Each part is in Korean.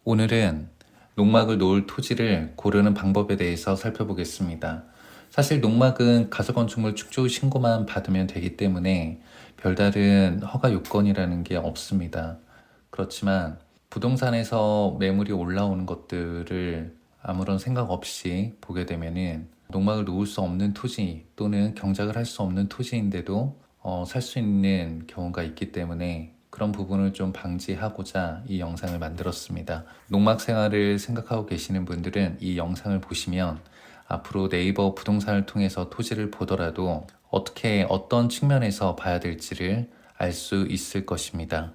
오늘은 농막을 놓을 토지를 고르는 방법에 대해서 살펴보겠습니다. 사실 농막은 가설건축물 축조 신고만 받으면 되기 때문에 별다른 허가 요건이라는 게 없습니다. 그렇지만 부동산에서 매물이 올라오는 것들을 아무런 생각 없이 보게 되면은 농막을 놓을 수 없는 토지 또는 경작을 할 수 없는 토지인데도 살 수 있는 경우가 있기 때문에 그런 부분을 좀 방지하고자 이 영상을 만들었습니다. 농막 생활을 생각하고 계시는 분들은 이 영상을 보시면 앞으로 네이버 부동산을 통해서 토지를 보더라도 어떤 측면에서 봐야 될지를 알 수 있을 것입니다.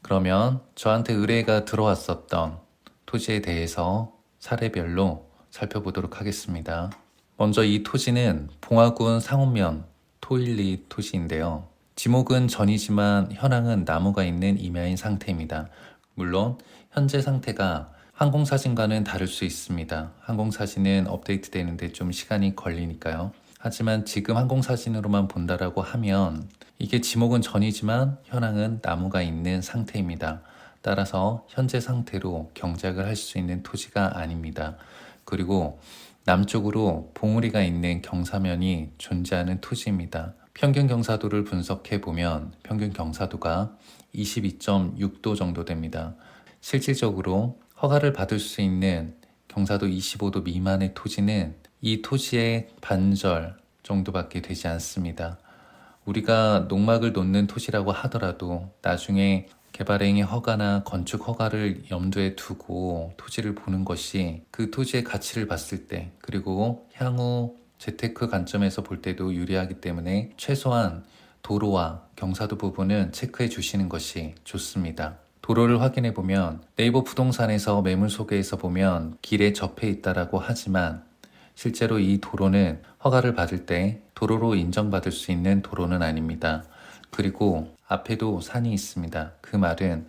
그러면 저한테 의뢰가 들어왔었던 토지에 대해서 사례별로 살펴보도록 하겠습니다. 먼저 이 토지는 봉화군 상호면 토일리 토지인데요. 지목은 전이지만 현황은 나무가 있는 임야인 상태입니다. 물론 현재 상태가 항공사진과는 다를 수 있습니다. 항공사진은 업데이트 되는데 좀 시간이 걸리니까요. 하지만 지금 항공사진으로만 본다라고 하면 이게 지목은 전이지만 현황은 나무가 있는 상태입니다. 따라서 현재 상태로 경작을 할 수 있는 토지가 아닙니다. 그리고 남쪽으로 봉우리가 있는 경사면이 존재하는 토지입니다. 평균 경사도를 분석해 보면 평균 경사도가 22.6도 정도 됩니다. 실질적으로 허가를 받을 수 있는 경사도 25도 미만의 토지는 이 토지의 반절 정도밖에 되지 않습니다. 우리가 농막을 놓는 토지라고 하더라도 나중에 개발행위 허가나 건축 허가를 염두에 두고 토지를 보는 것이 그 토지의 가치를 봤을 때, 그리고 향후 재테크 관점에서 볼 때도 유리하기 때문에 최소한 도로와 경사도 부분은 체크해 주시는 것이 좋습니다. 도로를 확인해 보면 네이버 부동산에서 매물 소개에서 보면 길에 접해 있다라고 하지만 실제로 이 도로는 허가를 받을 때 도로로 인정받을 수 있는 도로는 아닙니다. 그리고 앞에도 산이 있습니다. 그 말은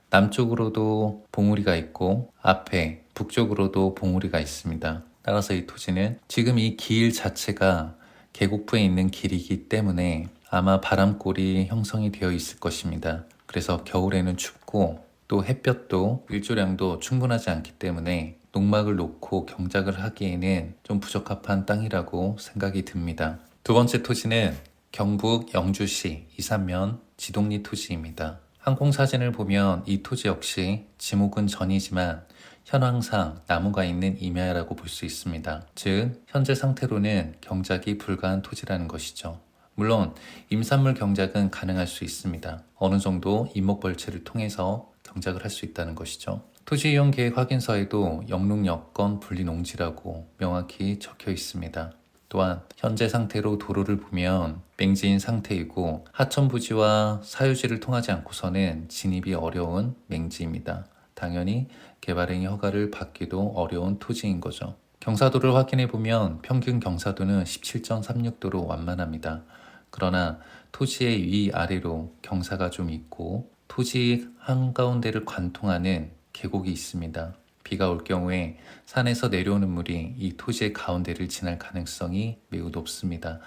남쪽으로도 봉우리가 있고 앞에 북쪽으로도 봉우리가 있습니다. 따라서 이 토지는 지금 이 길 자체가 계곡부에 있는 길이기 때문에 아마 바람골이 형성이 되어 있을 것입니다. 그래서 겨울에는 춥고 또 햇볕도 일조량도 충분하지 않기 때문에 농막을 놓고 경작을 하기에는 좀 부적합한 땅이라고 생각이 듭니다. 두 번째 토지는 경북 영주시 이산면 지동리 토지입니다. 항공사진을 보면 이 토지 역시 지목은 전이지만 현황상 나무가 있는 임야라고 볼 수 있습니다. 즉 현재 상태로는 경작이 불가한 토지라는 것이죠. 물론 임산물 경작은 가능할 수 있습니다. 어느 정도 임목벌채를 통해서 경작을 할 수 있다는 것이죠. 토지이용계획 확인서에도 영농여건 분리농지라고 명확히 적혀 있습니다. 또한 현재 상태로 도로를 보면 맹지인 상태이고 하천부지와 사유지를 통하지 않고서는 진입이 어려운 맹지입니다. 당연히 개발행위 허가를 받기도 어려운 토지인 거죠. 경사도를 확인해 보면 평균 경사도는 17.36도로 완만합니다. 그러나 토지의 위아래로 경사가 좀 있고 토지 한가운데를 관통하는 계곡이 있습니다. 비가 올 경우에 산에서 내려오는 물이 이 토지의 가운데를 지날 가능성이 매우 높습니다.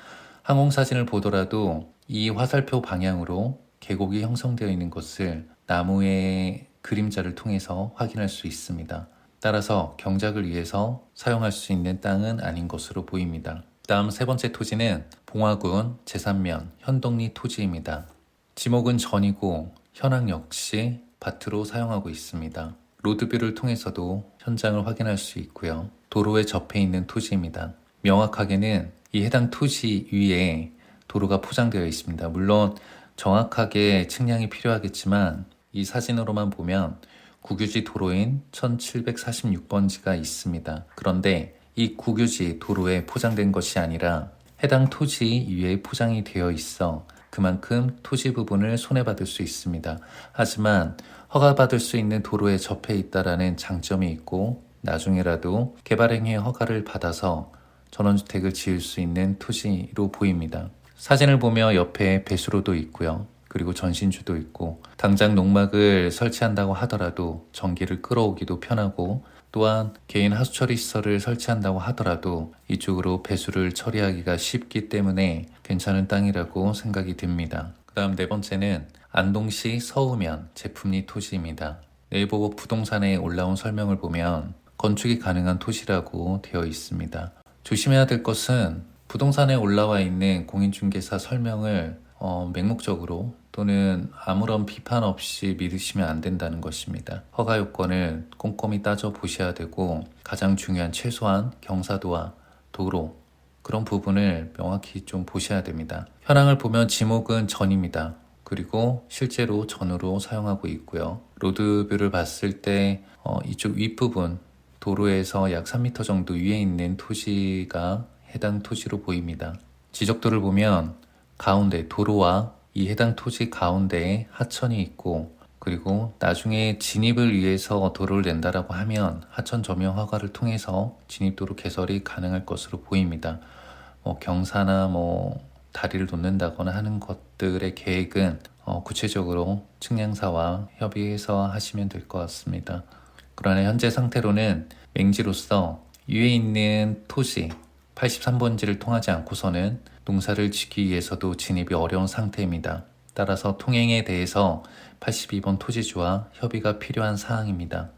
항공사진을 보더라도 이 화살표 방향으로 계곡이 형성되어 있는 것을 나무의 그림자를 통해서 확인할 수 있습니다. 따라서 경작을 위해서 사용할 수 있는 땅은 아닌 것으로 보입니다. 다음 세 번째 토지는 봉화군 제산면 현동리 토지입니다. 지목은 전이고 현황 역시 밭으로 사용하고 있습니다. 로드뷰를 통해서도 현장을 확인할 수 있고요. 도로에 접해 있는 토지입니다. 명확하게는 이 해당 토지 위에 도로가 포장되어 있습니다. 물론 정확하게 측량이 필요하겠지만 이 사진으로만 보면 국유지 도로인 1746번지가 있습니다. 그런데 이 국유지 도로에 포장된 것이 아니라 해당 토지 위에 포장이 되어 있어 그만큼 토지 부분을 손해받을 수 있습니다. 하지만 허가받을 수 있는 도로에 접해 있다라는 장점이 있고 나중에라도 개발행위 허가를 받아서 전원주택을 지을 수 있는 토지로 보입니다. 사진을 보며 옆에 배수로도 있고요. 그리고 전신주도 있고 당장 농막을 설치한다고 하더라도 전기를 끌어오기도 편하고 또한 개인 하수처리 시설을 설치한다고 하더라도 이쪽으로 배수를 처리하기가 쉽기 때문에 괜찮은 땅이라고 생각이 듭니다. 그 다음 네 번째는 안동시 서우면 제품리 토지입니다. 네이버 부동산에 올라온 설명을 보면 건축이 가능한 토지라고 되어 있습니다. 조심해야 될 것은 부동산에 올라와 있는 공인중개사 설명을 맹목적으로 또는 아무런 비판 없이 믿으시면 안 된다는 것입니다. 허가 요건을 꼼꼼히 따져 보셔야 되고 가장 중요한 최소한 경사도와 도로 그런 부분을 명확히 좀 보셔야 됩니다. 현황을 보면 지목은 전입니다. 그리고 실제로 전으로 사용하고 있고요. 로드뷰를 봤을 때 이쪽 윗부분 도로에서 약 3m 정도 위에 있는 토지가 해당 토지로 보입니다. 지적도를 보면 가운데 도로와 이 해당 토지 가운데에 하천이 있고 그리고 나중에 진입을 위해서 도로를 낸다라고 하면 하천 점용 허가를 통해서 진입도로 개설이 가능할 것으로 보입니다. 경사나 다리를 놓는다거나 하는 것들의 계획은 구체적으로 측량사와 협의해서 하시면 될 것 같습니다. 그러나 현재 상태로는 맹지로서 위에 있는 토지 83번지를 통하지 않고서는 농사를 짓기 위해서도 진입이 어려운 상태입니다. 따라서 통행에 대해서 82번 토지주와 협의가 필요한 사항입니다.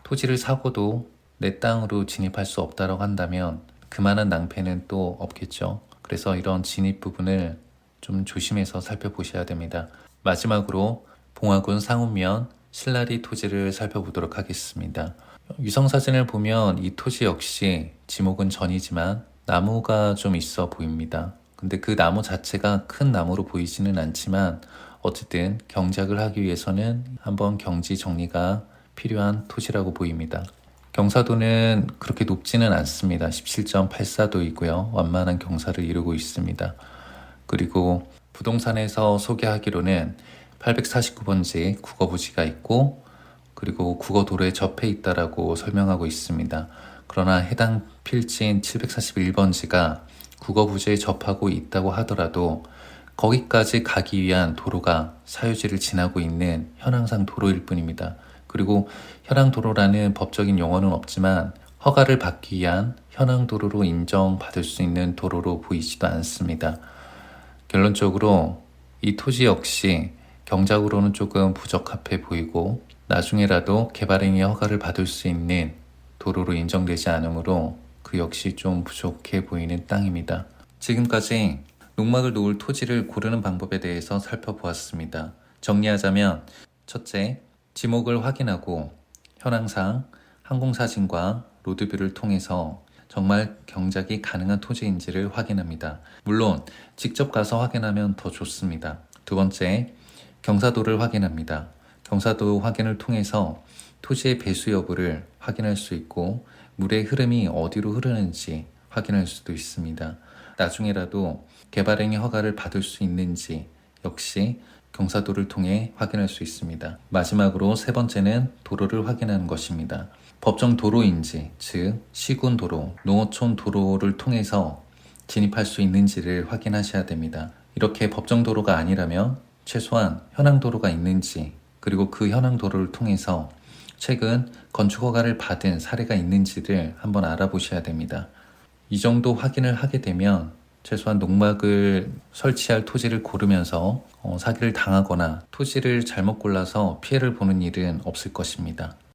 토지를 사고도 내 땅으로 진입할 수 없다고 한다면 그만한 낭패는 또 없겠죠. 그래서 이런 진입 부분을 좀 조심해서 살펴보셔야 됩니다. 마지막으로 봉화군 상운면 신라리 토지를 살펴보도록 하겠습니다. 위성사진을 보면 이 토지 역시 지목은 전이지만 나무가 좀 있어 보입니다. 근데 그 나무 자체가 큰 나무로 보이지는 않지만 어쨌든 경작을 하기 위해서는 한번 경지 정리가 필요한 토지라고 보입니다. 경사도는 그렇게 높지는 않습니다. 17.84도이고요. 완만한 경사를 이루고 있습니다. 그리고 부동산에서 소개하기로는 849번지 국어부지가 있고 그리고 국어도로에 접해 있다라고 설명하고 있습니다. 그러나 해당 필지인 741번지가 국어부지에 접하고 있다고 하더라도 거기까지 가기 위한 도로가 사유지를 지나고 있는 현황상 도로일 뿐입니다. 그리고 현황도로라는 법적인 용어는 없지만 허가를 받기 위한 현황도로로 인정받을 수 있는 도로로 보이지도 않습니다. 결론적으로 이 토지 역시 경작으로는 조금 부적합해 보이고 나중에라도 개발행위 허가를 받을 수 있는 도로로 인정되지 않으므로 그 역시 좀 부족해 보이는 땅입니다. 지금까지 농막을 놓을 토지를 고르는 방법에 대해서 살펴보았습니다. 정리하자면 첫째, 지목을 확인하고 현황상 항공사진과 로드뷰를 통해서 정말 경작이 가능한 토지인지를 확인합니다. 물론 직접 가서 확인하면 더 좋습니다. 두 번째, 경사도를 확인합니다. 경사도 확인을 통해서 토지의 배수 여부를 확인할 수 있고 물의 흐름이 어디로 흐르는지 확인할 수도 있습니다. 나중에라도 개발행위 허가를 받을 수 있는지 역시 경사도를 통해 확인할 수 있습니다. 마지막으로 세 번째는 도로를 확인하는 것입니다. 법정 도로인지, 즉 시군 도로, 농어촌 도로를 통해서 진입할 수 있는지를 확인하셔야 됩니다. 이렇게 법정 도로가 아니라면 최소한 현황 도로가 있는지 그리고 그 현황 도로를 통해서 최근 건축 허가를 받은 사례가 있는지를 한번 알아보셔야 됩니다. 이 정도 확인을 하게 되면 최소한 농막을 설치할 토지를 고르면서 사기를 당하거나 토지를 잘못 골라서 피해를 보는 일은 없을 것입니다.